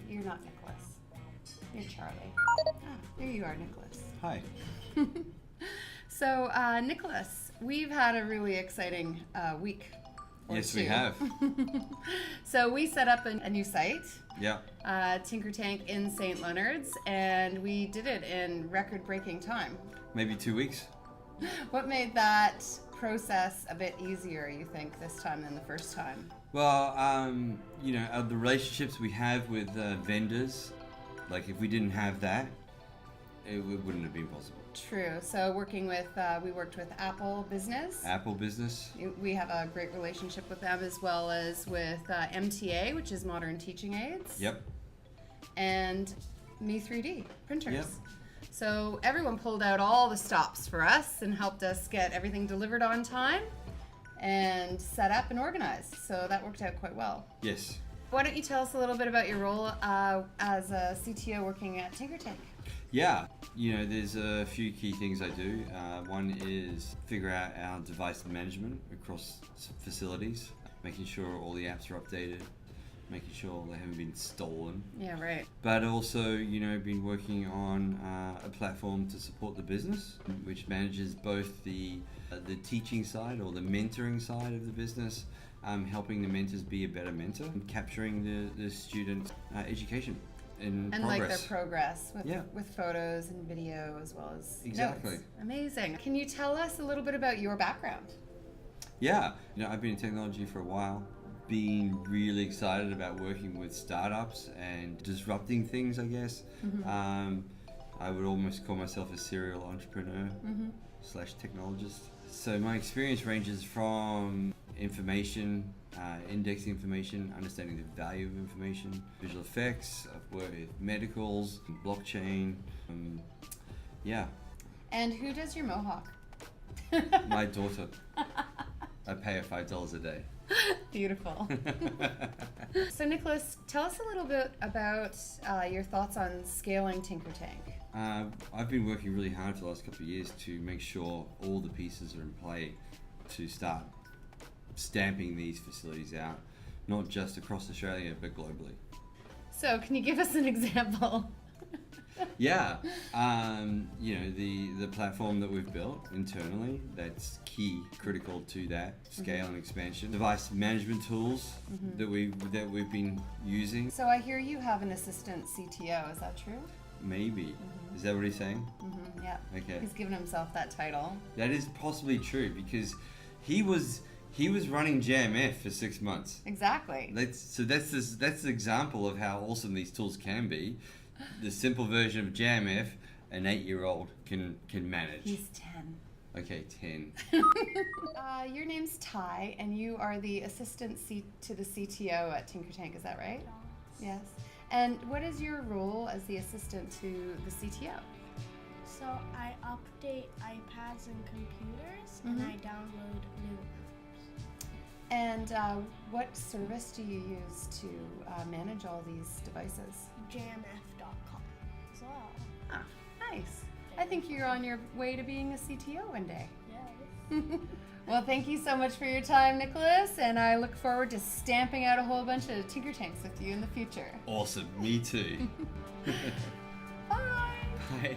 you're not Nicholas. You're Charlie. There you are, Nicholas. Hi. So, Nicholas, we've had a really exciting week. Yes, we have. So we set up a new site, Yeah. TinkerTank in St. Leonard's, and we did it in record-breaking time. Maybe 2 weeks. What made that process a bit easier, you think, this time than the first time? Well, the relationships we have with vendors, like if we didn't have that, it wouldn't have been possible. True. So we worked with Apple Business. Apple Business. We have a great relationship with them, as well as with MTA, which is Modern Teaching Aids. Yep. And Me3D printers. Yep. So everyone pulled out all the stops for us and helped us get everything delivered on time and set up and organized. So that worked out quite well. Yes. Why don't you tell us a little bit about your role as a CTO working at TinkerTank? Yeah, there's a few key things I do. One is figure out our device management across facilities, making sure all the apps are updated, making sure they haven't been stolen. Yeah, right. But also, been working on a platform to support the business, which manages both the teaching side or the mentoring side of the business, helping the mentors be a better mentor, and capturing the student education. And progress. Like their progress Yeah. with photos and video as well as Exactly. notes. Amazing. Can you tell us a little bit about your background? Yeah, I've been in technology for a while, been really excited about working with startups and disrupting things, I guess. Mm-hmm. I would almost call myself a serial entrepreneur / technologist. So my experience ranges from information, indexing information, understanding the value of information, visual effects. I've worked with medicals, blockchain. Yeah. And who does your mohawk? My daughter. I pay her $5 a day. Beautiful. So Nicholas, tell us a little bit about your thoughts on scaling TinkerTank. I've been working really hard for the last couple of years to make sure all the pieces are in play to start stamping these facilities out, not just across Australia, but globally. So can you give us an example? Yeah, the platform that we've built internally, that's critical to that scale and expansion. Device management tools that we've been using. So I hear you have an assistant CTO, is that true? Maybe. Is that what he's saying? Yeah. Okay. He's given himself that title. That is possibly true because he was running JMF for 6 months. Exactly. That's the example of how awesome these tools can be. The simple version of JMF, an 8-year-old can manage. He's 10. Okay, 10. Your name's Ty, and you are the assistant to the CTO at TinkerTank, is that right? Yes. And what is your role as the assistant to the CTO? So I update iPads and computers, and I download new apps. And what service do you use to manage all these devices? JMF.com as well. Ah, nice. I think you're on your way to being a CTO one day. Yes. Well, thank you so much for your time, Nicholas, and I look forward to stamping out a whole bunch of TinkerTanks with you in the future. Awesome. Me too. Bye. Bye.